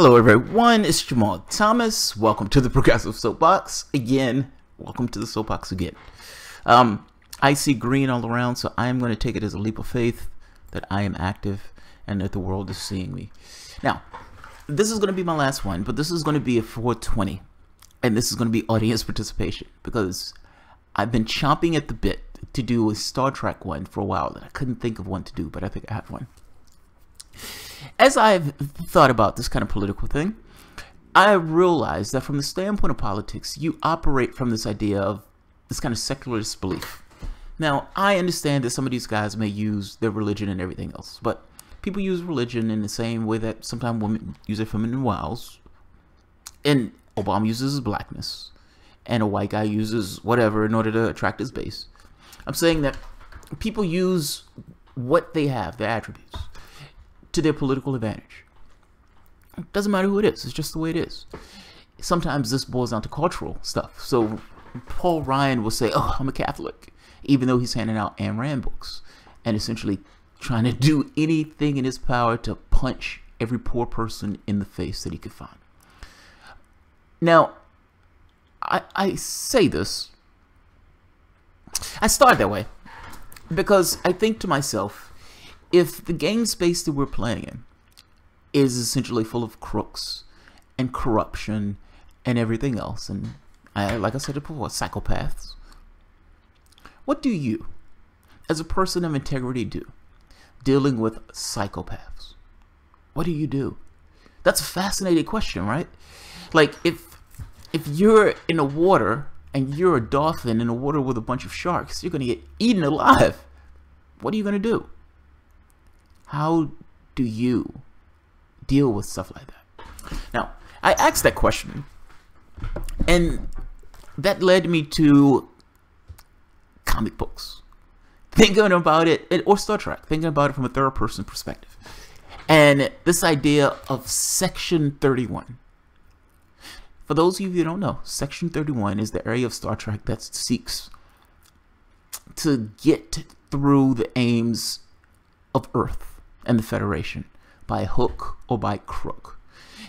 Hello everyone, it's Jamal Thomas. Welcome to the Progressive Soapbox. Again, welcome to the Soapbox again. I see green all around, so I'm going to take it as a leap of faith that I am active and that the world is seeing me. Now, this is going to be my last one, but this is going to be a 420. And this is going to be audience participation because I've been chomping at the bit to do a Star Trek one for a while and I couldn't think of one to do, but I think I have one. As I've thought about this kind of political thing, I realized that from the standpoint of politics, you operate from this idea of this kind of secularist belief. Now, I understand that some of these guys may use their religion and everything else, but people use religion in the same way that sometimes women use their feminine wiles, and Obama uses his blackness, and a white guy uses whatever in order to attract his base. I'm saying that people use what they have, their attributes, to their political advantage. It doesn't matter who it is, it's just the way it is. Sometimes this boils down to cultural stuff. So Paul Ryan will say, oh, I'm a Catholic, even though he's handing out Ayn Rand books and essentially trying to do anything in his power to punch every poor person in the face that he could find. Now, I say this, I start that way because I think to myself, if the game space that we're playing in is essentially full of crooks and corruption and everything else, and like I said before, psychopaths, what do you, as a person of integrity, do dealing with psychopaths? What do you do? That's a fascinating question, right? Like, if you're in the water and you're a dolphin in the water with a bunch of sharks, you're going to get eaten alive. What are you going to do? How do you deal with stuff like that? Now, I asked that question, and that led me to comic books. Thinking about it, or Star Trek, thinking about it from a third-person perspective. And this idea of Section 31. For those of you who don't know, Section 31 is the area of Star Trek that seeks to get through the aims of Earth and the Federation by hook or by crook.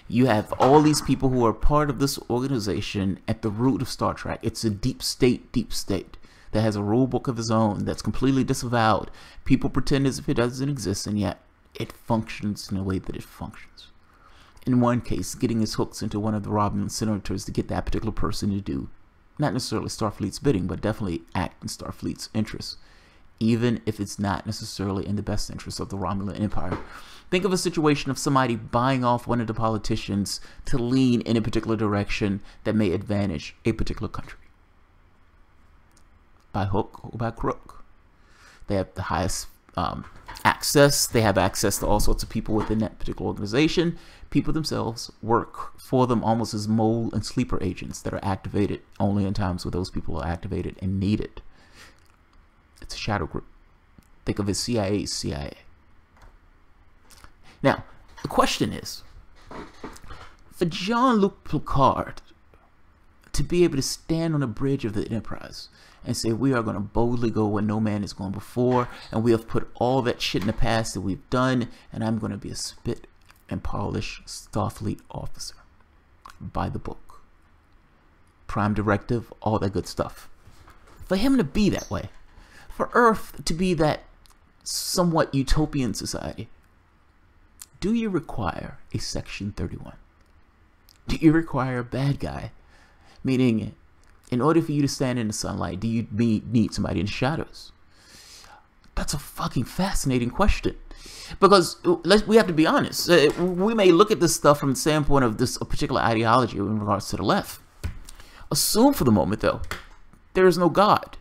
You have all these people who are part of this organization at the root of Star Trek. It's a deep state that has a rule book of its own that's completely disavowed. People pretend as if it doesn't exist, and yet it functions in a way that it functions. In one case, getting his hooks into one of the Romulan senators to get that particular person to do not necessarily Starfleet's bidding, but definitely act in Starfleet's interests, even if it's not necessarily in the best interest of the Romulan Empire. Think of a situation of somebody buying off one of the politicians to lean in a particular direction that may advantage a particular country. By hook or by crook. They have the highest access. They have access to all sorts of people within that particular organization. People themselves work for them almost as mole and sleeper agents that are activated only in times where those people are activated and needed. It's a shadow group. Think of it as CIA's CIA. Now, the question is, for Jean-Luc Picard to be able to stand on the bridge of the Enterprise and say, we are going to boldly go where no man has gone before, and we have put all that shit in the past that we've done, and I'm going to be a spit and polish Starfleet officer. By the book. Prime directive, all that good stuff. For him to be that way, for Earth to be that somewhat utopian society, do you require a Section 31? Do you require a bad guy? Meaning, in order for you to stand in the sunlight, do you need somebody in the shadows? That's a fucking fascinating question. Because we have to be honest. We may look at this stuff from the standpoint of this particular ideology in regards to the left. Assume for the moment, though, there is no God.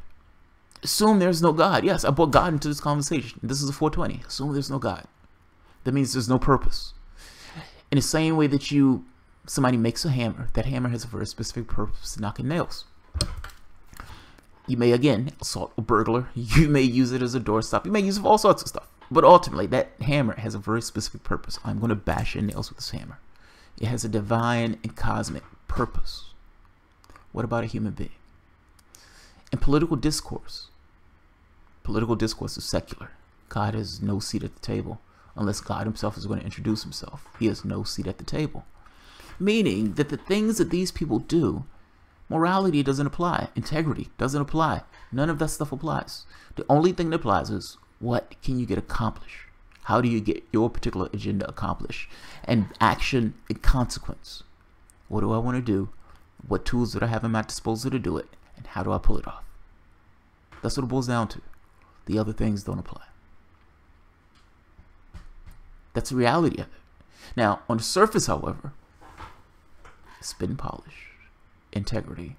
Assume there's no God. Yes, I brought God into this conversation. This is a 420. Assume there's no God. That means there's no purpose. In the same way that somebody makes a hammer, that hammer has a very specific purpose, knocking nails. You may, again, assault a burglar. You may use it as a doorstop. You may use it for all sorts of stuff. But ultimately, that hammer has a very specific purpose. I'm going to bash in nails with this hammer. It has a divine and cosmic purpose. What about a human being? In political discourse is secular. God has no seat at the table. Unless God himself is going to introduce himself, he has no seat at the table. Meaning that the things that these people do, morality doesn't apply, integrity doesn't apply, none of that stuff applies. The only thing that applies is what can you get accomplished? How do you get your particular agenda accomplished? And action and consequence. What do I want to do? What tools do I have at my disposal to do it? And how do I pull it off? That's what it boils down to. The other things don't apply. That's the reality of it. Now, on the surface, however, spin polish, integrity.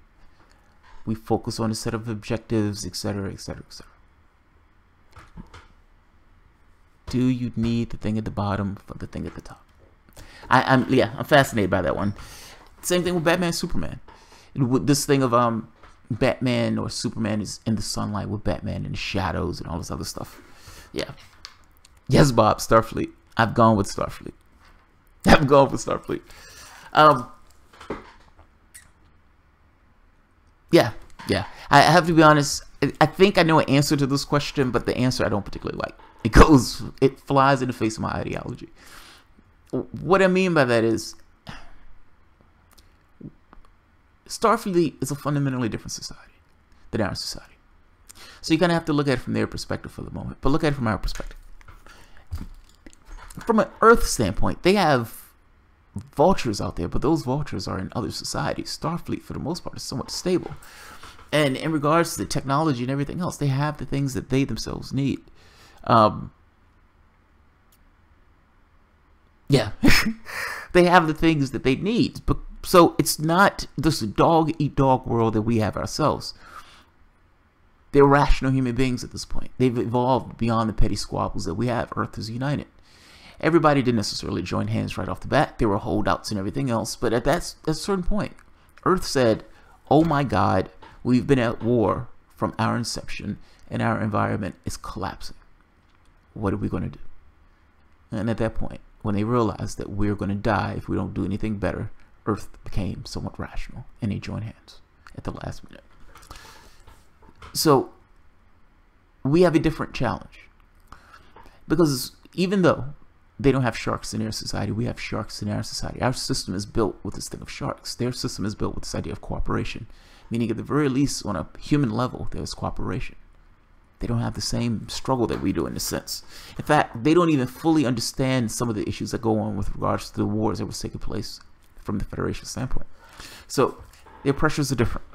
We focus on a set of objectives, etc., etc., etc. Do you need the thing at the bottom for the thing at the top? I'm fascinated by that one. Same thing with Batman, Superman. With this thing of Batman or Superman is in the sunlight with Batman in the shadows and all this other stuff. Yeah. Yes, Bob, Starfleet. I've gone with Starfleet. I've gone with Starfleet. Yeah. I have to be honest. I think I know an answer to this question, but the answer I don't particularly like. It flies in the face of my ideology. What I mean by that is, Starfleet is a fundamentally different society than our society. So you kind of have to look at it from their perspective for the moment, but look at it from our perspective. From an Earth standpoint, they have vultures out there, but those vultures are in other societies. Starfleet, for the most part, is somewhat stable. And in regards to the technology and everything else, they have the things that they themselves need. They have the things that they need. But so it's not this dog-eat-dog world that we have ourselves. They're rational human beings at this point. They've evolved beyond the petty squabbles that we have. Earth is united. Everybody didn't necessarily join hands right off the bat. There were holdouts and everything else. But at that certain point, Earth said, oh my God, we've been at war from our inception and our environment is collapsing. What are we going to do? And at that point, when they realized that we're going to die if we don't do anything better, Earth became somewhat rational and they joined hands at the last minute. So we have a different challenge, because even though they don't have sharks in their society, we have sharks in our society. Our system is built with this thing of sharks. Their system is built with this idea of cooperation, meaning at the very least on a human level there's cooperation. They don't have the same struggle that we do in a sense. In fact, they don't even fully understand some of the issues that go on with regards to the wars that were taking place from the Federation standpoint. So their pressures are different.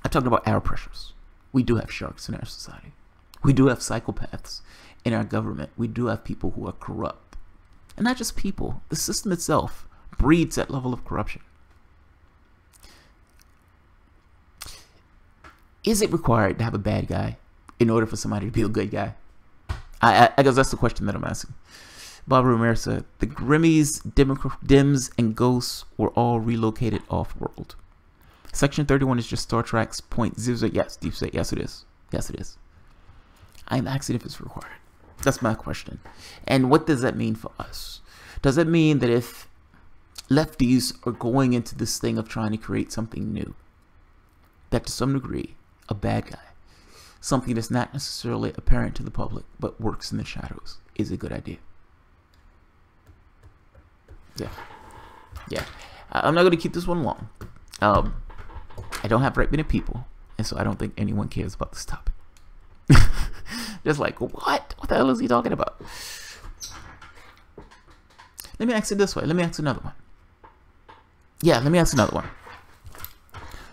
I talked about our pressures. We do have sharks in our society. We do have psychopaths in our government. We do have people who are corrupt. And not just people. The system itself breeds that level of corruption. Is it required to have a bad guy in order for somebody to be a good guy? I guess that's the question that I'm asking. Bob Ramirez said, the Grimmies, Dims, and Ghosts were all relocated off-world. Section 31 is just Star Trek's .00. Yes, Deep State. Yes, it is. Yes, it is. I'm asking if it's required. That's my question. And what does that mean for us? Does that mean that if lefties are going into this thing of trying to create something new, that to some degree, a bad guy, something that's not necessarily apparent to the public, but works in the shadows, is a good idea? Yeah. I'm not going to keep this one long. I don't have very many people, and so I don't think anyone cares about this topic. Just like, what the hell is he talking about? Let me ask it this way. Let me ask another one. Yeah, let me ask another one.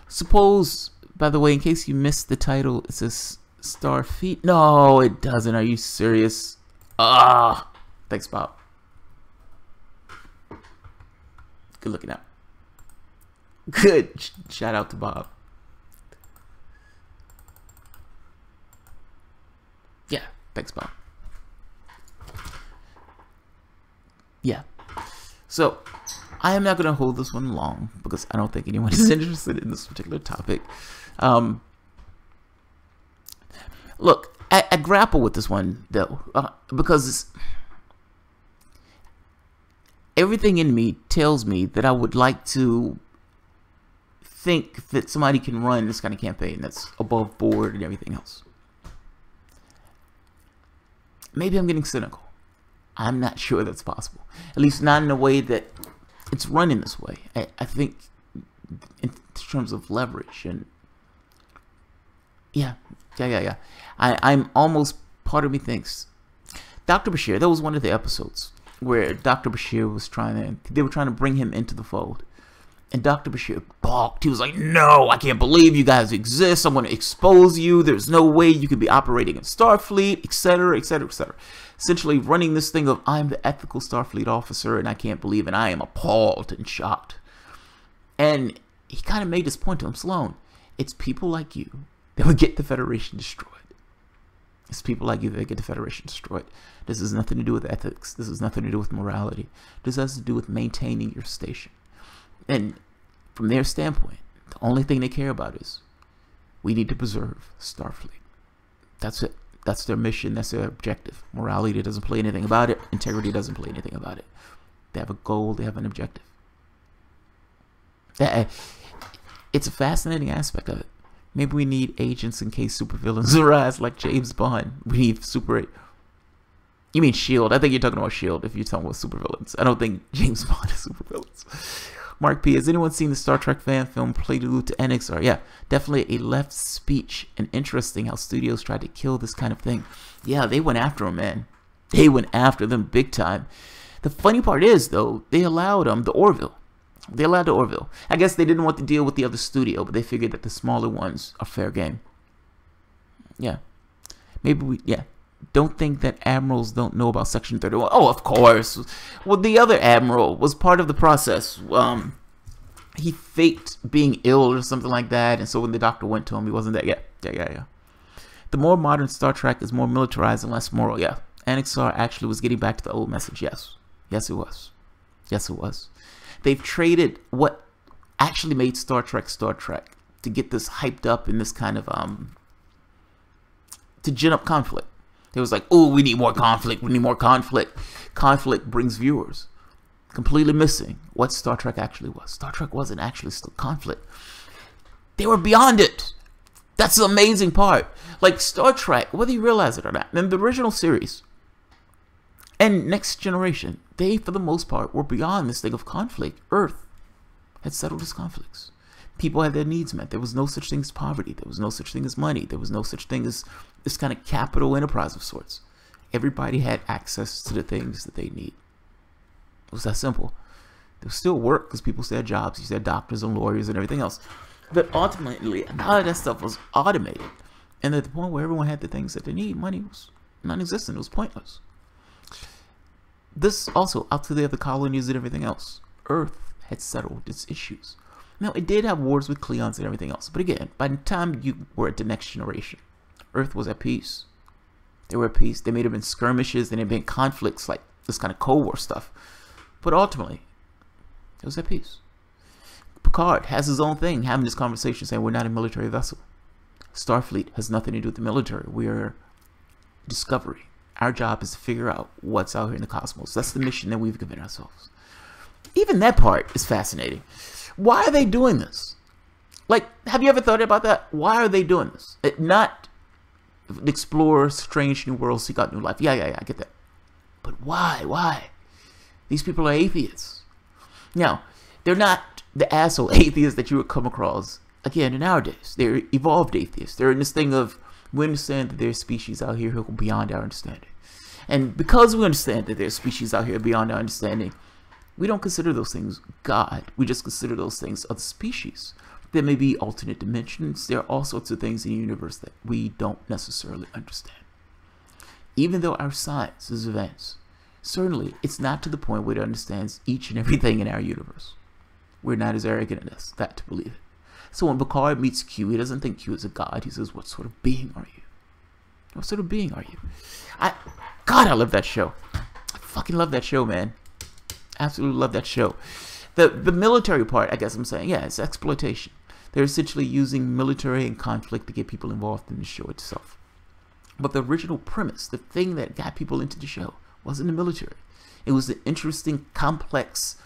Suppose, by the way, in case you missed the title, it says Starfleet. No, it doesn't. Are you serious? Thanks, Bob. Good looking out. Good. Shout out to Bob. Yeah, thanks, Bob. Yeah. So, I am not going to hold this one long because I don't think anyone is interested in this particular topic. Look, I grapple with this one, though, because everything in me tells me that I would like to think that somebody can run this kind of campaign that's above board and everything else. Maybe I'm getting cynical. I'm not sure that's possible. At least not in a way that it's running this way. I think in terms of leverage and yeah. I'm almost, part of me thinks Dr. Bashir, that was one of the episodes where Dr. Bashir was they were trying to bring him into the fold. And Dr. Bashir balked. He was like, no, I can't believe you guys exist. I'm going to expose you. There's no way you could be operating in Starfleet, etc., etc., etc. Essentially running this thing of, I'm the ethical Starfleet officer, and I can't believe, and I am appalled and shocked. And he kind of made this point to him, Sloan, it's people like you that would get the Federation destroyed. It's people like you that get the Federation destroyed. This has nothing to do with ethics. This has nothing to do with morality. This has to do with maintaining your station. And from their standpoint, the only thing they care about is, we need to preserve Starfleet. That's it. That's their mission. That's their objective. Morality doesn't play anything about it. Integrity doesn't play anything about it. They have a goal. They have an objective. It's a fascinating aspect of it. Maybe we need agents in case supervillains arise, like James Bond. We need You mean S.H.I.E.L.D. I think you're talking about S.H.I.E.L.D. if you're talking about supervillains. I don't think James Bond is supervillains. Mark P. Has anyone seen the Star Trek fan film Prelude to NXR? Yeah, definitely a left speech, and interesting how studios tried to kill this kind of thing. Yeah, they went after him, man. They went after them big time. The funny part is, though, they allowed the Orville. They allowed the Orville. I guess they didn't want to deal with the other studio, but they figured that the smaller ones are fair game. Yeah. Don't think that admirals don't know about Section 31. Oh, of course. Well, the other admiral was part of the process. He faked being ill or something like that, and so when the doctor went to him, he wasn't there. Yeah. The more modern Star Trek is more militarized and less moral. Yeah. NXR actually was getting back to the old message. Yes, it was. They've traded what actually made Star Trek to get this hyped up in this kind of to gin up conflict. It was like, oh, we need more conflict. Conflict brings viewers. Completely missing what Star Trek actually was. Star Trek wasn't actually still conflict. They were beyond it. That's the amazing part. Like Star Trek, whether you realize it or not, in the original series and Next Generation, they, for the most part, were beyond this thing of conflict. Earth had settled its conflicts. People had their needs met. There was no such thing as poverty. There was no such thing as money. There was no such thing as this kind of capital enterprise of sorts. Everybody had access to the things that they need. It was that simple. There was still work because people still had jobs. You still had doctors and lawyers and everything else. But ultimately, a lot of that stuff was automated. And at the point where everyone had the things that they need, money was non-existent. It was pointless. This also, out to the other colonies and everything else, Earth had settled its issues. Now, it did have wars with Klingons and everything else. But again, by the time you were at the Next Generation, Earth was at peace. They were at peace. There may have been skirmishes. There may have been conflicts, like this kind of Cold War stuff. But ultimately, it was at peace. Picard has his own thing, having this conversation, saying we're not a military vessel. Starfleet has nothing to do with the military. We're discovery. Our job is to figure out what's out here in the cosmos. That's the mission that we've given ourselves. Even that part is fascinating. Why are they doing this? Like, have you ever thought about that? Why are they doing this? Not explore strange new worlds, seek out new life. Yeah, I get that. But why? These people are atheists. Now, they're not the asshole atheists that you would come across, again, in our days. They're evolved atheists. They're in this thing of, we understand that there's species out here who go beyond our understanding. And because we understand that there's species out here beyond our understanding, we don't consider those things God. We just consider those things other species. There may be alternate dimensions. There are all sorts of things in the universe that we don't necessarily understand. Even though our science is advanced, certainly it's not to the point where it understands each and everything in our universe. We're not as arrogant as that to believe it. So when Picard meets Q, he doesn't think Q is a god. He says, what sort of being are you? What sort of being are you? God, I love that show. I fucking love that show, man. Absolutely love that show. The military part, I guess I'm saying, yeah, it's exploitation. They're essentially using military and conflict to get people involved in the show itself. But the original premise, the thing that got people into the show, wasn't the military. It was the interesting, complex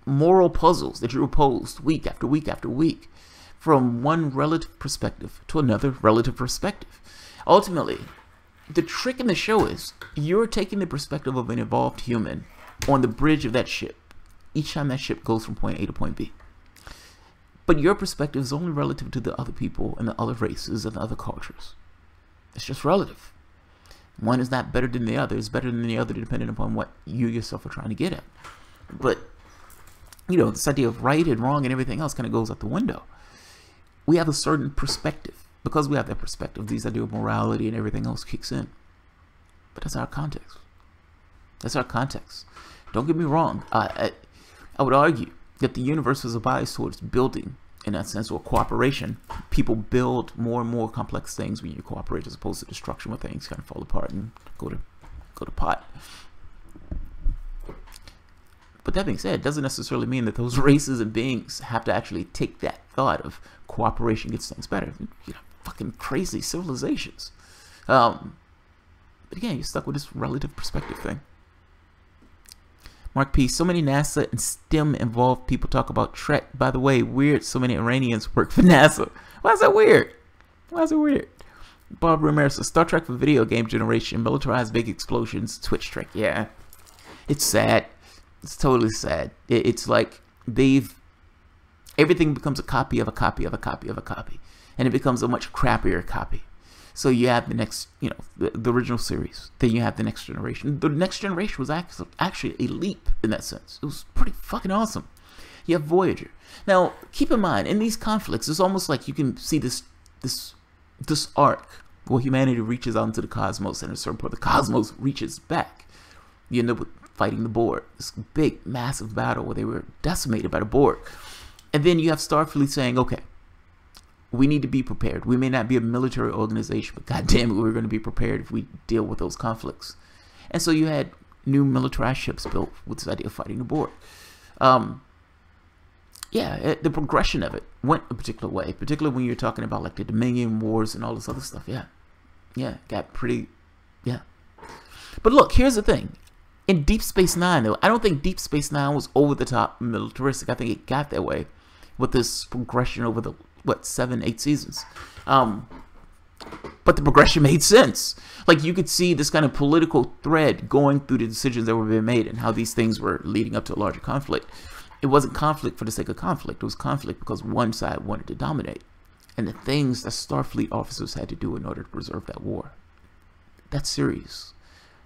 moral puzzles that you posed week after week after week, from one relative perspective to another relative perspective. Ultimately, the trick in the show is you're taking the perspective of an evolved human on the bridge of that ship. each time that ship goes from point A to point B. But your perspective is only relative to the other people and the other races and the other cultures. It's just relative. One is not better than the other. It's better than the other depending upon what you yourself are trying to get at. But, you know, this idea of right and wrong and everything else kind of goes out the window. We have a certain perspective. Because we have that perspective, these idea of morality and everything else kicks in. But that's our context. That's our context. Don't get me wrong. I would argue that the universe is a bias towards building, in that sense, or cooperation. People build more and more complex things when you cooperate, as opposed to destruction, where things kind of fall apart and go to pot. But that being said, it doesn't necessarily mean that those races and beings have to actually take that thought of cooperation gets things better. You know, fucking crazy civilizations. But again, you're stuck with this relative perspective thing. Mark P. So many NASA and STEM involved people talk about Trek. By the way, weird. So many Iranians work for NASA. Why is that weird? Why is it weird? Bob Ramirez says, Star Trek for video game generation. Militarized big explosions. Twitch Trek. Yeah. It's sad. It's totally sad. It's like everything becomes a copy of a copy of a copy of a copy. And it becomes a much crappier copy. So you have the next, you know, the original series. Then you have the next generation. The next generation was actually a leap in that sense. It was pretty fucking awesome. You have Voyager. Now, keep in mind, in these conflicts, it's almost like you can see this arc where humanity reaches out into the cosmos, and at a certain point, the cosmos reaches back. You end up with fighting the Borg. This big, massive battle where they were decimated by the Borg. And then you have Starfleet saying, okay, we need to be prepared. We may not be a military organization, but goddamn it, we're going to be prepared if we deal with those conflicts. And so you had new militarized ships built with this idea of fighting the Borg. The progression of it went a particular way, particularly when you're talking about like the Dominion Wars and all this other stuff. Yeah, got pretty, yeah. But look, here's the thing. In Deep Space Nine, though, I don't think Deep Space Nine was over the top militaristic. I think it got that way with this progression over the 7, 8 seasons. But the progression made sense. Like, you could see this kind of political thread going through the decisions that were being made and how these things were leading up to a larger conflict. It wasn't conflict for the sake of conflict. It was conflict because one side wanted to dominate. And the things that Starfleet officers had to do in order to preserve that war. That series,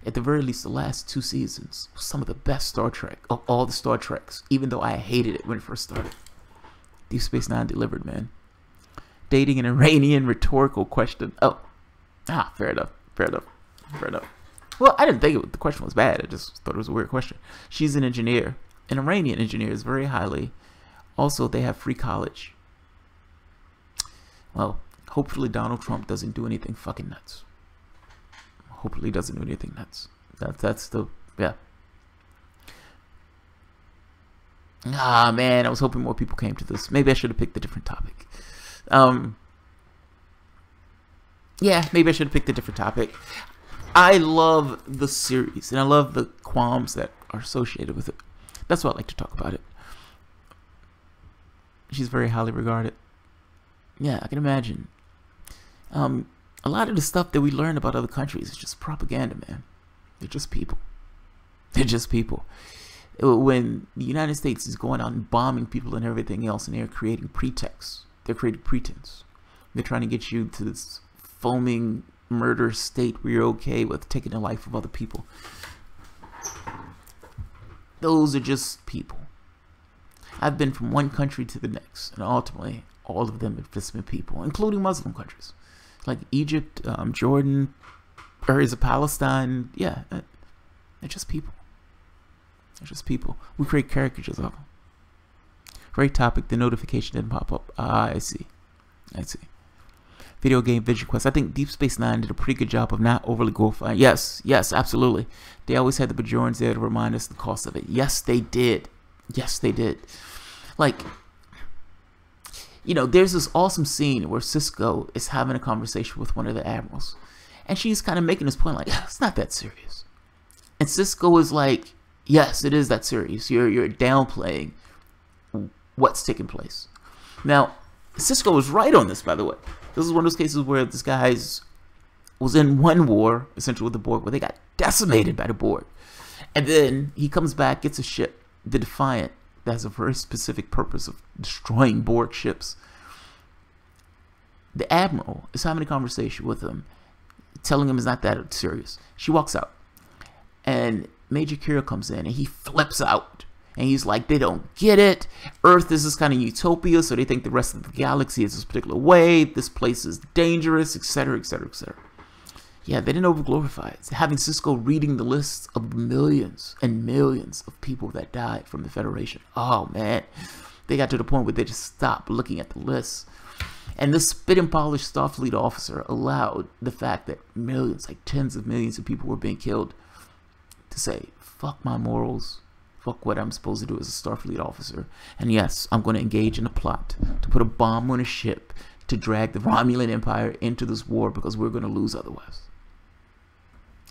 at the very least the last 2 seasons, was some of the best Star Trek of all the Star Treks, even though I hated it when it first started. Deep Space Nine delivered, man. Dating an Iranian rhetorical question. Fair enough. Well, I didn't think the question was bad. I just thought it was a weird question. She's an engineer. An Iranian engineer is very highly. Also, they have free college. Well, hopefully Donald Trump doesn't do anything fucking nuts. Hopefully he doesn't do anything nuts. That's the, yeah. Ah, man, I was hoping more people came to this. Maybe I should have picked a different topic. Yeah, maybe I should have picked a different topic. I love the series, and I love the qualms that are associated with it. That's why I like to talk about it. She's very highly regarded. Yeah, I can imagine. A lot of the stuff that we learn about other countries is just propaganda, man. They're just people. They're just people. When the United States is going out and bombing people and everything else, and they're creating pretexts. They're creating pretense. They're trying to get you to this foaming murder state where you're okay with taking the life of other people. Those are just people. I've been from one country to the next, and ultimately, all of them have just been people, including Muslim countries. Like Egypt, Jordan, areas of Palestine. Yeah, they're just people. They're just people. We create caricatures of them. Great topic. The notification didn't pop up. I see. Video game Vision Quest. I think Deep Space Nine did a pretty good job of not overly glorifying. Yes, absolutely. They always had the Bajorans there to remind us the cost of it. Yes, they did. Like, you know, there's this awesome scene where Cisco is having a conversation with one of the admirals. And she's kind of making this point like, it's not that serious. And Cisco is like, yes, it is that serious. You're downplaying what's taking place. Now, Cisco was right on this, by the way. This is one of those cases where this guy was in one war, essentially with the Borg, where they got decimated by the Borg. And then he comes back, gets a ship, the Defiant, that has a very specific purpose of destroying Borg ships. The Admiral is having a conversation with him, telling him it's not that serious. She walks out, and Major Kira comes in, and he flips out. And he's like, they don't get it. Earth is this kind of utopia, so they think the rest of the galaxy is this particular way. This place is dangerous, etc., etc., etc. Yeah, they didn't overglorify it. Having Cisco reading the lists of the millions and millions of people that died from the Federation. Oh, man. They got to the point where they just stopped looking at the lists. And this spit and polish Starfleet officer allowed the fact that millions, like tens of millions of people were being killed to say, fuck my morals. Fuck what I'm supposed to do as a Starfleet officer. And yes, I'm going to engage in a plot to put a bomb on a ship to drag the Romulan Empire into this war because we're going to lose otherwise.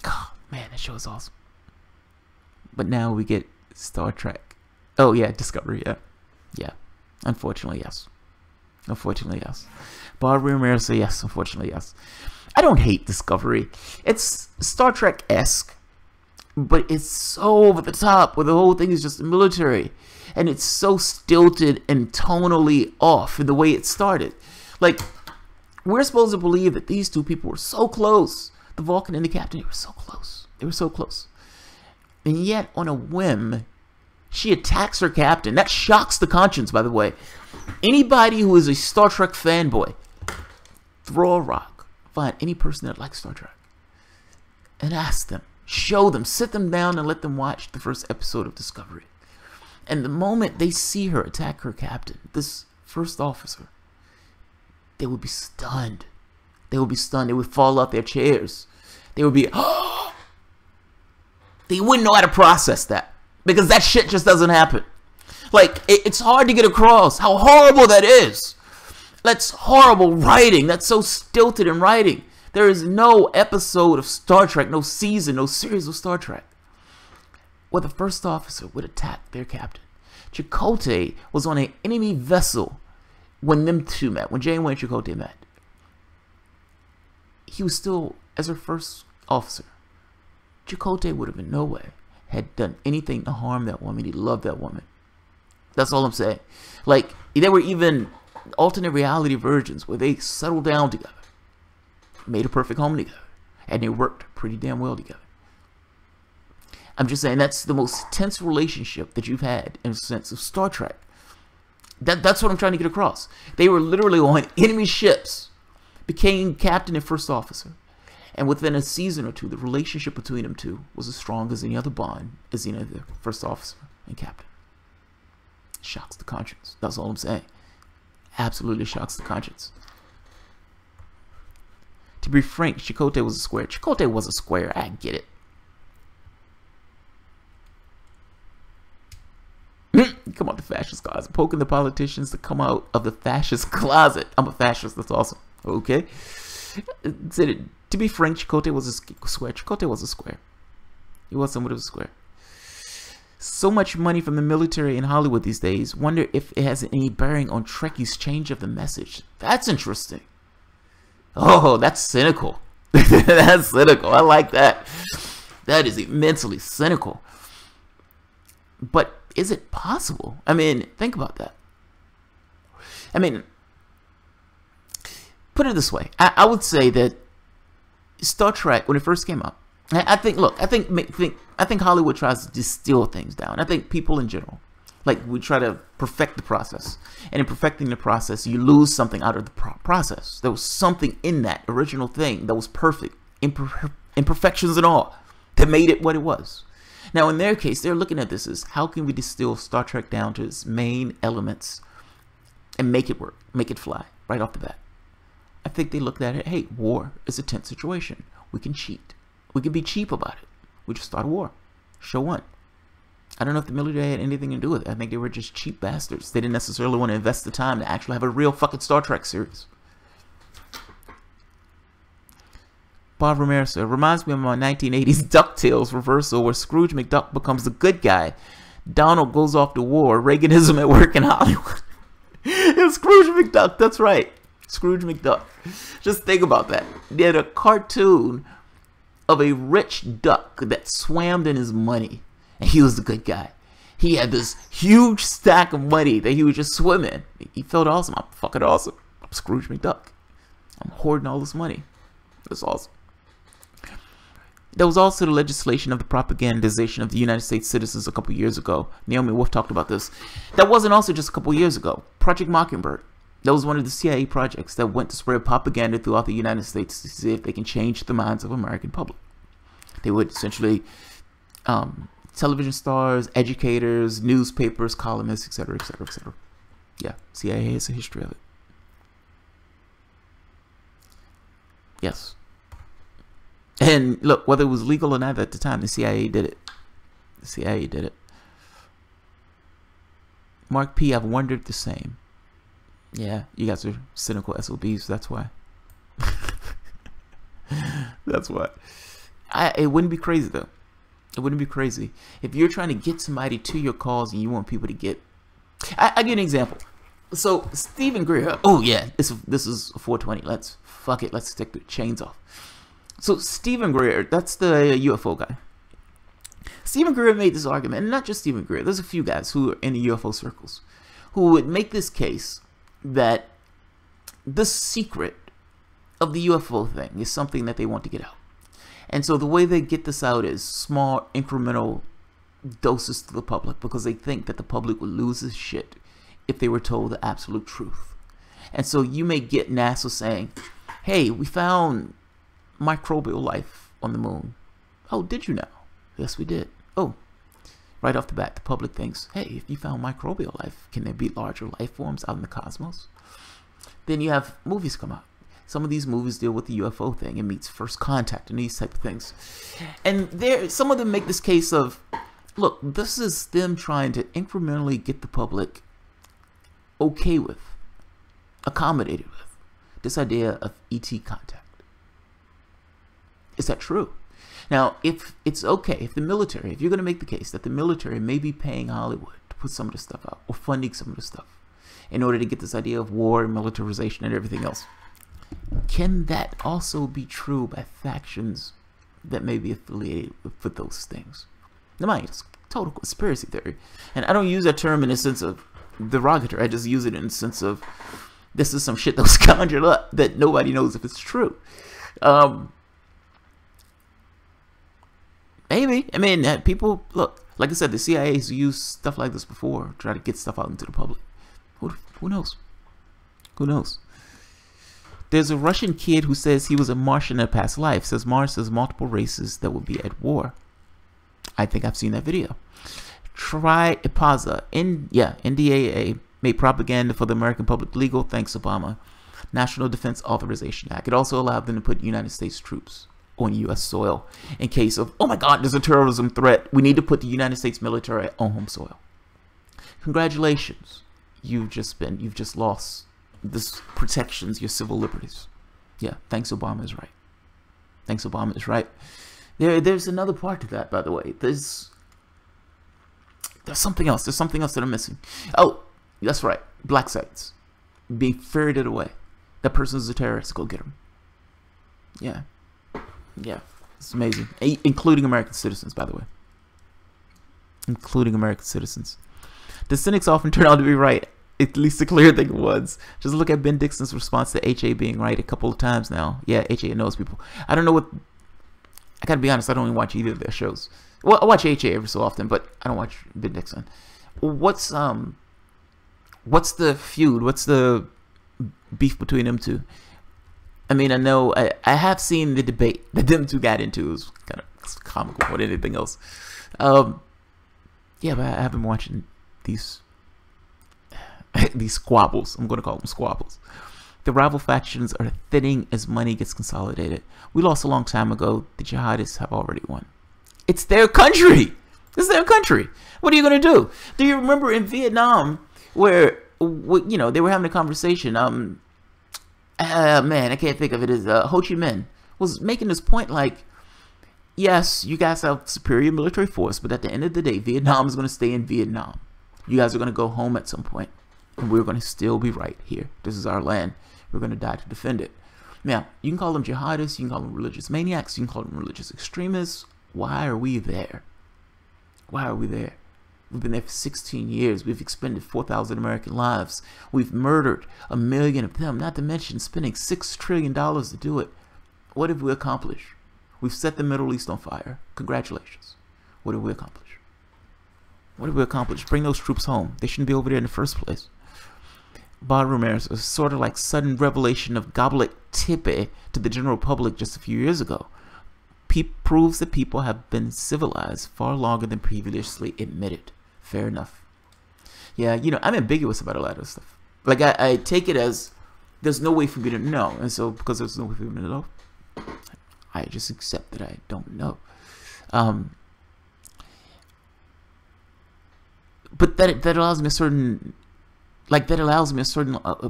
God, man, that show is awesome. But now we get Star Trek. Oh, yeah, Discovery, yeah. Yeah, unfortunately, yes. Unfortunately, yes. Barbara Ramirez said yes, unfortunately, yes. I don't hate Discovery. It's Star Trek-esque. But it's so over the top where the whole thing is just the military. And it's so stilted and tonally off in the way it started. Like, we're supposed to believe that these two people were so close. The Vulcan and the captain, they were so close. They were so close. And yet, on a whim, she attacks her captain. That shocks the conscience, by the way. Anybody who is a Star Trek fanboy, throw a rock. Find any person that likes Star Trek. And ask them. Show them, sit them down and let them watch the first episode of Discovery. And the moment they see her attack her captain, this first officer, they would be stunned. They would be stunned. They would fall out their chairs. They would be, oh! They wouldn't know how to process that. Because that shit just doesn't happen. Like, it's hard to get across how horrible that is. That's horrible writing. That's so stilted in writing. There is no episode of Star Trek, no season, no series of Star Trek where the first officer would attack their captain. Chakotay was on an enemy vessel when them two met, when Janeway and Chakotay met. He was still, as her first officer, Chakotay would have in no way had done anything to harm that woman. He loved that woman. That's all I'm saying. Like, there were even alternate reality versions where they settled down together. Made a perfect home together, and they worked pretty damn well together. I'm just saying that's the most tense relationship that you've had in a sense of Star Trek. That's what I'm trying to get across. They were literally on enemy ships, became captain and first officer, and within a season or two, the relationship between them two was as strong as any other bond as any other first officer and captain. Shocks the conscience. That's all I'm saying. Absolutely shocks the conscience. To be frank, Chakotay was a square. Chakotay was a square. I get it. Come out the fascist closet. Poking the politicians to come out of the fascist closet. I'm a fascist. That's awesome. Okay. To be frank, Chakotay was a square. Chakotay was a square. He was somewhat of a square. So much money from the military in Hollywood these days. Wonder if it has any bearing on Trekkie's change of the message. That's interesting. Oh, that's cynical. That's cynical. I like that. That is immensely cynical. But is it possible? I mean, think about that. I mean, put it this way. I would say that Star Trek, when it first came out, I think Hollywood tries to distill things down. I think people in general, like, we try to perfect the process. And in perfecting the process, you lose something out of the process. There was something in that original thing that was perfect. Imperfections and all. That made it what it was. Now, in their case, they're looking at this as, how can we distill Star Trek down to its main elements and make it work, make it fly, right off the bat. I think they looked at it, hey, war is a tense situation. We can cheat. We can be cheap about it. We just start a war. Show one. I don't know if the military had anything to do with it. I think they were just cheap bastards. They didn't necessarily want to invest the time to actually have a real fucking Star Trek series. Bob Ramirez reminds me of my 1980s DuckTales reversal where Scrooge McDuck becomes the good guy. Donald goes off to war. Reaganism at work in Hollywood. It's Scrooge McDuck. That's right. Scrooge McDuck. Just think about that. They had a cartoon of a rich duck that swam in his money. And he was the good guy. He had this huge stack of money that he would just swim in. He felt awesome. I'm fucking awesome. I'm Scrooge McDuck. I'm hoarding all this money. That's awesome. There was also the legislation of the propagandization of the United States citizens a couple years ago. Naomi Wolf talked about this. That wasn't also just a couple years ago. Project Mockingbird. That was one of the CIA projects that went to spread propaganda throughout the United States to see if they can change the minds of the American public. They would essentially, television stars, educators, newspapers, columnists, etc., etc., etc. Yeah, CIA has a history of it. Yes. And look, whether it was legal or not at the time, the CIA did it. The CIA did it. Mark P, I've wondered the same. Yeah, you guys are cynical SOBs, that's why. That's why. It wouldn't be crazy, though. It wouldn't be crazy. If you're trying to get somebody to your cause and you want people to get... I'll give you an example. So, Stephen Greer... Oh, yeah, this is 420. Fuck it, let's take the chains off. So, Stephen Greer, that's the UFO guy. Stephen Greer made this argument, and not just Stephen Greer. There's a few guys who are in the UFO circles who would make this case that the secret of the UFO thing is something that they want to get out. And so the way they get this out is small incremental doses to the public, because they think that the public would lose this shit if they were told the absolute truth. And so you may get NASA saying, hey, we found microbial life on the moon. Oh, did you know? Yes, we did. Oh, right off the bat, the public thinks, hey, if you found microbial life, can there be larger life forms out in the cosmos? Then you have movies come out. Some of these movies deal with the UFO thing. It meets First Contact and these type of things. And some of them make this case of, look, this is them trying to incrementally get the public okay with, accommodated with, this idea of ET contact. Is that true? Now, if it's okay, if the military, if you're going to make the case that the military may be paying Hollywood to put some of this stuff out, or funding some of this stuff, in order to get this idea of war and militarization and everything else, can that also be true by factions that may be affiliated with those things? Now, mind, it's total conspiracy theory. And I don't use that term in the sense of derogatory. I just use it in the sense of this is some shit that was conjured up that nobody knows if it's true. Maybe. I mean, people, look, like I said, the CIA has used stuff like this before to try to get stuff out into the public. Who knows? Who knows? There's a Russian kid who says he was a Martian in a past life. Says Mars has multiple races that will be at war. I think I've seen that video. Try Ipaza. NDAA made propaganda for the American public legal. Thanks, Obama. National Defense Authorization Act. It also allowed them to put United States troops on U.S. soil in case of, oh my God, there's a terrorism threat. We need to put the United States military on home soil. Congratulations. You've just lost this protections, your civil liberties. Yeah, thanks, Obama is right. Thanks, Obama is right. There's another part to that, by the way. There's something else. There's something else that I'm missing. Oh, that's right. Black sites being ferreted away. That person's a terrorist. Go get him. Yeah. Yeah, it's amazing. Including American citizens, by the way. Including American citizens. The cynics often turn out to be right. At least the clear thing was. Just look at Ben Dixon's response to HA being right a couple of times now. Yeah, HA knows people. I don't know what... I gotta be honest, I don't even watch either of their shows. Well, I watch HA every so often, but I don't watch Ben Dixon. What's the feud? What's the beef between them two? I mean, I know I have seen the debate that them two got into. It was kind of comical more than anything else. Yeah, but I have been watching these squabbles. I'm going to call them squabbles. The rival factions are thinning as money gets consolidated. We lost a long time ago. The jihadists have already won. It's their country. It's their country. What are you going to do? Do you remember in Vietnam where, you know, they were having a conversation? Man, I can't think of it as Ho Chi Minh was making this point like, yes, you guys have superior military force, but at the end of the day, Vietnam is going to stay in Vietnam. You guys are going to go home at some point, and we're going to still be right here. This is our land. We're going to die to defend it. Now, you can call them jihadists, you can call them religious maniacs, you can call them religious extremists. Why are we there? Why are we there? We've been there for 16 years. We've expended 4,000 American lives. We've murdered 1 million of them, not to mention spending $6 trillion to do it. What have we accomplished? We've set the Middle East on fire. Congratulations. What have we accomplished? What have we accomplished? Bring those troops home. They shouldn't be over there in the first place. Bob Ramirez was sort of like sudden revelation of goblet tippe to the general public just a few years ago. Proves that people have been civilized far longer than previously admitted. Fair enough. Yeah, you know, I'm ambiguous about a lot of stuff. Like, I take it as there's no way for me to know. And so, because there's no way for me to know, I just accept that I don't know. But that allows me a certain,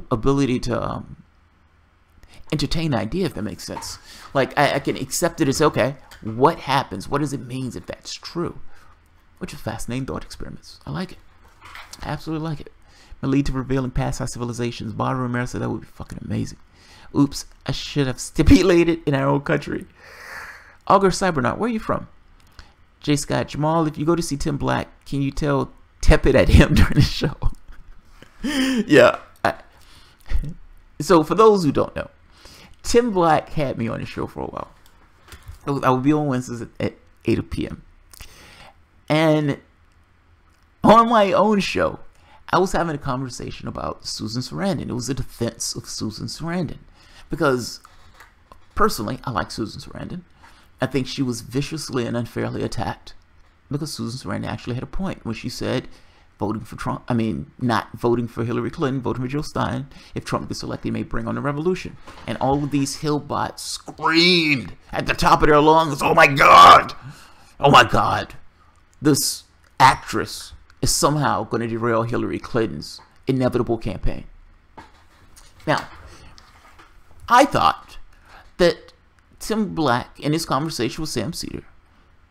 ability to entertain the idea, if that makes sense. Like, I can accept it as, okay, what happens? What does it mean if that's true? Which is fascinating thought experiments. I like it. I absolutely like it. May lead to revealing past our civilizations. Bob Ramirez said that would be fucking amazing. Oops, I should have stipulated in our own country. Augur Cybernaut, where are you from? J. Scott Jamal, if you go to see Tim Black, can you tell tepid at him during the show? Yeah. So for those who don't know, Tim Black had me on the show for a while. I would be on Wednesdays at 8 p.m. And on my own show, I was having a conversation about Susan Sarandon. It was a defense of Susan Sarandon. Because, personally, I like Susan Sarandon. I think she was viciously and unfairly attacked. Because Susan Sarandon actually had a point when she said, not voting for Hillary Clinton, voting for Jill Stein, if Trump gets elected, may bring on a revolution. And all of these Hillbots screamed at the top of their lungs, oh my God! Oh my God! This actress is somehow going to derail Hillary Clinton's inevitable campaign. Now, I thought that Tim Black, in his conversation with Sam Cedar,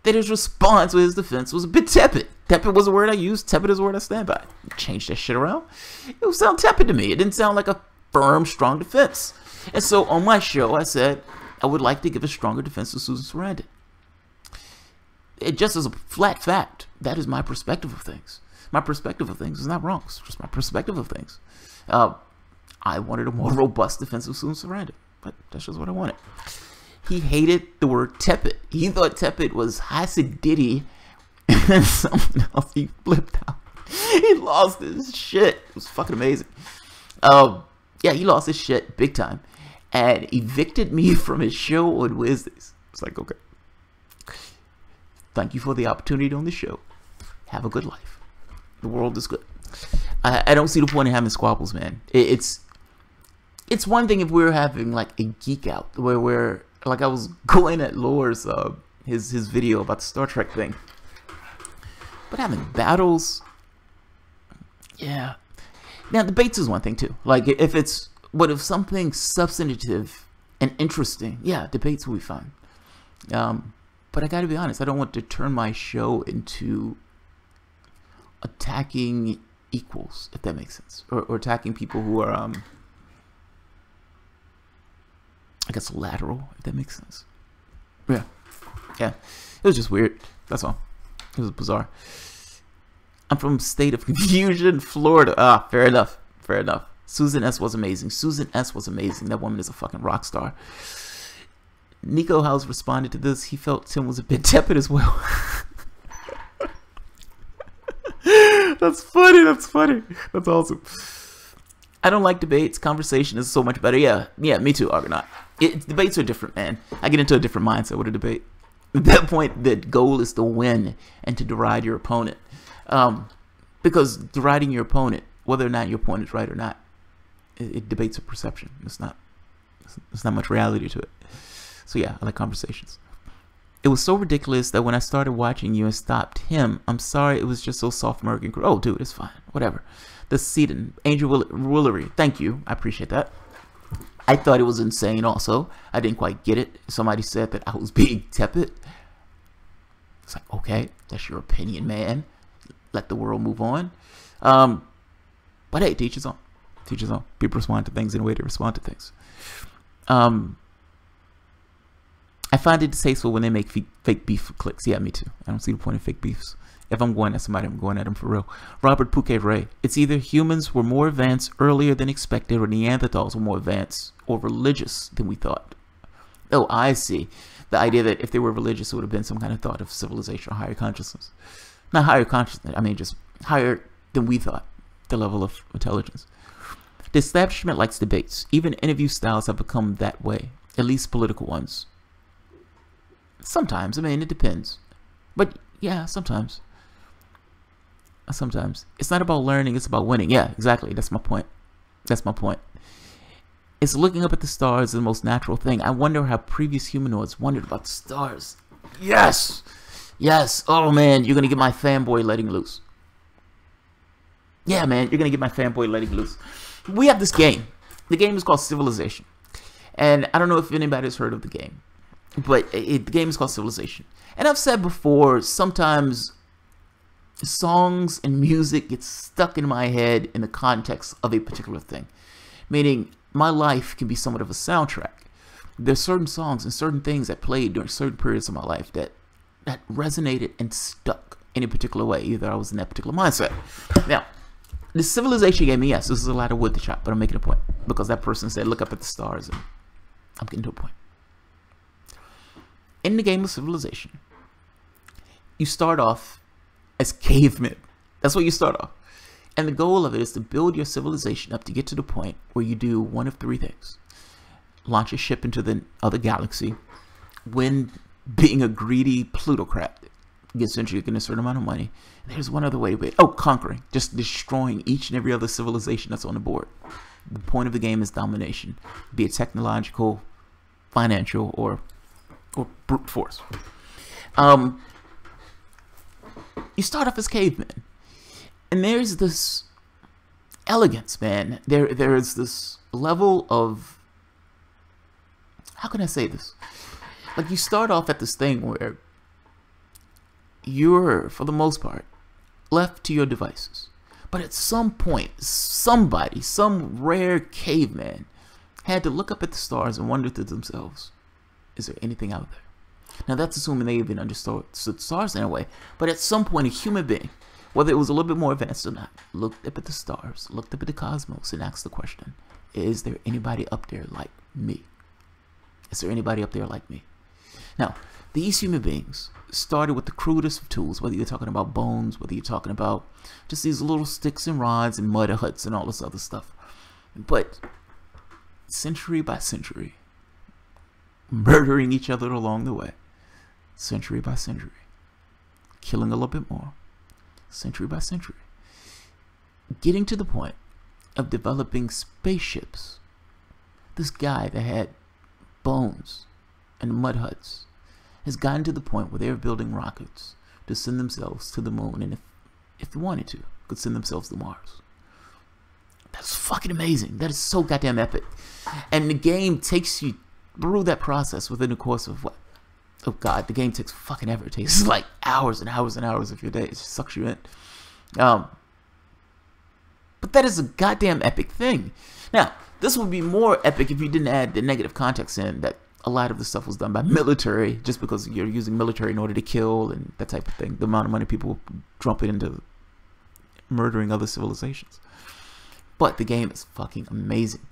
that his response with his defense was a bit tepid. Tepid was a word I used. Tepid is a word I stand by. Change that shit around. It would sound tepid to me. It didn't sound like a firm, strong defense. And so on my show, I said I would like to give a stronger defense to Susan Sarandon. It just as a flat fact, that is my perspective of things. My perspective of things is not wrong. It's just my perspective of things. I wanted a more robust defense of Susan Sarandon, but that's just what I wanted. He hated the word tepid. He thought tepid was Hasidity and something else. He flipped out. He lost his shit. It was fucking amazing. Yeah, he lost his shit big time and evicted me from his show on Wednesdays. It's like, okay. Thank you for the opportunity on the show. Have a good life. The world is good. I don't see the point in having squabbles, man. It's one thing if we were having like a geek out where we're like, I was going at Lore's his video about the Star Trek thing, but having battles, yeah. Now debates is one thing too. Like if something substantive and interesting, yeah, debates will be fun. But I gotta be honest, I don't want to turn my show into attacking equals, if that makes sense, or attacking people who are I guess lateral, if that makes sense. Yeah, it was just weird. That's all. It was bizarre. I'm from State of Confusion, Florida. Fair enough. Susan S was amazing. That woman is a fucking rock star. Nico House responded to this. He felt Tim was a bit tepid as well. That's funny. That's awesome. I don't like debates. Conversation is so much better. Yeah, me too, Argonaut. Debates are different, man. I get into a different mindset with a debate. At that point, the goal is to win and to deride your opponent. Because deriding your opponent, whether or not your opponent is right or not, it debates a perception. It's not much reality to it. So yeah, I like conversations. It was so ridiculous that when I started watching you and stopped him, I'm sorry, it was just so sophomoric and oh, dude, it's fine, whatever. The Seaton, Angel Willery, thank you, I appreciate that. I thought it was insane also. I didn't quite get it. Somebody said that I was being tepid. It's like, okay, that's your opinion, man. Let the world move on. But hey, teach his own. People respond to things in a way they respond to things. I find it distasteful when they make fake beef for clicks. Yeah, me too. I don't see the point in fake beefs. If I'm going at somebody, I'm going at them for real. Robert Pouquet-Ray. It's either humans were more advanced earlier than expected, or Neanderthals were more advanced or religious than we thought. Oh, I see. The idea that if they were religious, it would have been some kind of thought of civilization or higher consciousness. Not higher consciousness, I mean just higher than we thought, the level of intelligence. The establishment likes debates. Even interview styles have become that way, at least political ones. Sometimes, I mean, it depends. But yeah, sometimes. Sometimes. It's not about learning, it's about winning. Yeah, exactly. That's my point. That's my point. It's looking up at the stars, the most natural thing. I wonder how previous humanoids wondered about the stars. Yes! Yes! Oh man, you're gonna get my fanboy letting loose. Yeah, man, you're gonna get my fanboy letting loose. We have this game. The game is called Civilization. And I don't know if anybody's heard of the game. But the game is called Civilization. And I've said before, sometimes songs and music get stuck in my head in the context of a particular thing. Meaning, my life can be somewhat of a soundtrack. There's certain songs and certain things that played during certain periods of my life that resonated and stuck in a particular way. Either I was in that particular mindset. Now, the Civilization game, yes, this is a lot of wood to chop, but I'm making a point. Because that person said, look up at the stars, and I'm getting to a point. In the game of Civilization, you start off as cavemen. That's what you start off. And the goal of it is to build your civilization up to get to the point where you do one of three things. Launch a ship into the other galaxy. When being a greedy plutocrat gets into you, getting a certain amount of money. There's one other way to it. Oh, conquering. Just destroying each and every other civilization that's on the board. The point of the game is domination. Be it technological, financial, or brute force. You start off as cavemen. And there's this elegance, man. There is this level of, how can I say this? Like, you start off at this thing where you're, for the most part, left to your devices. But at some point, somebody, some rare caveman, had to look up at the stars and wonder to themselves, is there anything out there? Now, that's assuming they even understood the stars in a way. But at some point, a human being, whether it was a little bit more advanced or not, looked up at the stars, looked up at the cosmos, and asked the question, is there anybody up there like me? Is there anybody up there like me? Now, these human beings started with the crudest of tools, whether you're talking about bones, whether you're talking about just these little sticks and rods and mud huts and all this other stuff. But century by century, murdering each other along the way, century by century, killing a little bit more, century by century, getting to the point of developing spaceships. This guy that had bones and mud huts has gotten to the point where they're building rockets to send themselves to the moon, and if they wanted to, could send themselves to Mars. That's fucking amazing. That is so goddamn epic. And the game takes you through that process within the course of what? Oh god, the game takes fucking ever. It takes like hours and hours and hours of your day. It just sucks you in. But that is a goddamn epic thing. Now, this would be more epic if you didn't add the negative context in that a lot of the stuff was done by military, just because you're using military in order to kill and that type of thing. The amount of money people dump into murdering other civilizations. But the game is fucking amazing.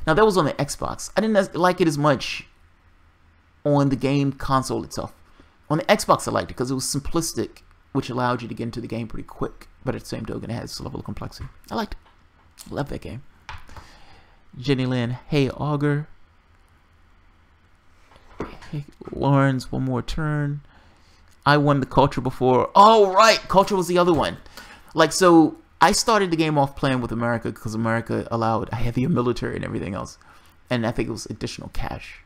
Now, that was on the Xbox. I didn't like it as much on the game console itself. On the Xbox, I liked it because it was simplistic, which allowed you to get into the game pretty quick. But at the same token, it has a level of complexity. I liked it. Love that game. Jenny Lynn, hey, Augur. Hey, Lawrence, one more turn. I won the culture before. Oh, right. Culture was the other one. Like, so I started the game off playing with America because America allowed a heavier military and everything else. And I think it was additional cash.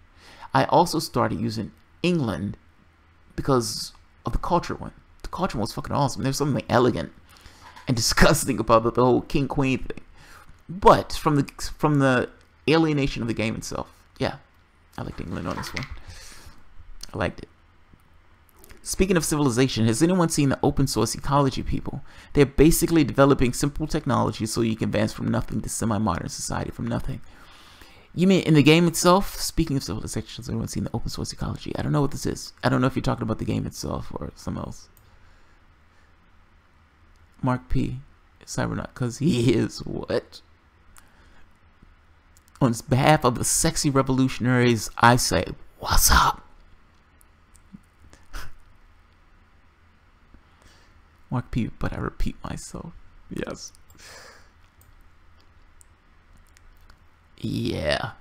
I also started using England because of the culture one. The culture one was fucking awesome. There's something elegant and disgusting about the whole king queen thing. But from the alienation of the game itself, yeah, I liked England on this one. I liked it. Speaking of civilization, has anyone seen the open source Ecology people? They're basically developing simple technology so you can advance from nothing to semi-modern society from nothing. You mean in the game itself? Speaking of civilization, has anyone seen the open source Ecology? I don't know what this is. I don't know if you're talking about the game itself or something else. Mark P. Cybernaut, because he is what? On behalf of the sexy revolutionaries, I say, what's up? Mark P, but I repeat myself. Yes. Yeah,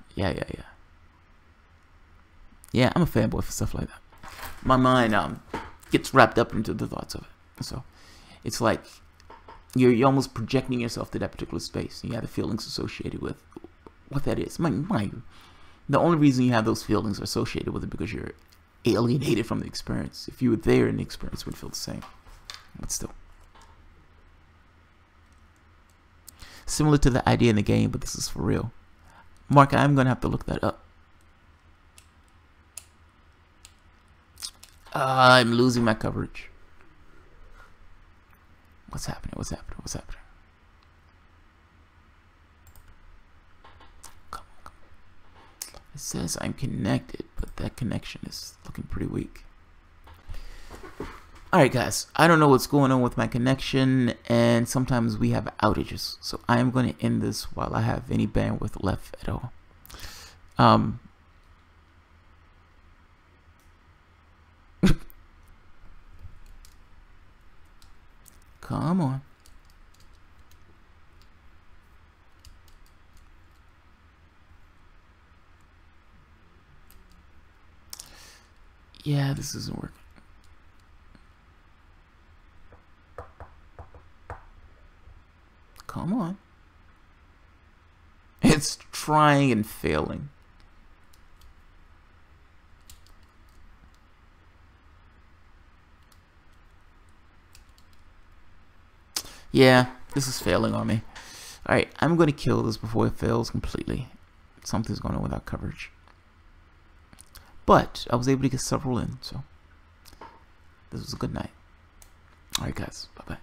I'm a fanboy for stuff like that. My mind gets wrapped up into the thoughts of it. So it's like you're almost projecting yourself to that particular space. And you have the feelings associated with what that is. Mind you, the only reason you have those feelings are associated with it because you're alienated from the experience. If you were there, and the experience would feel the same. But still. Similar to the idea in the game, but this is for real. Mark, I'm going to have to look that up. I'm losing my coverage. What's happening? What's happening? What's happening? Come on, come on. It says I'm connected, but that connection is looking pretty weak. Alright guys, I don't know what's going on with my connection, and sometimes we have outages. So I am going to end this while I have any bandwidth left at all. Come on. Yeah, this isn't working. Come on. It's trying and failing. Yeah, this is failing on me. Alright, I'm going to kill this before it fails completely. Something's going on without coverage. But I was able to get several in, so this was a good night. Alright guys, bye-bye.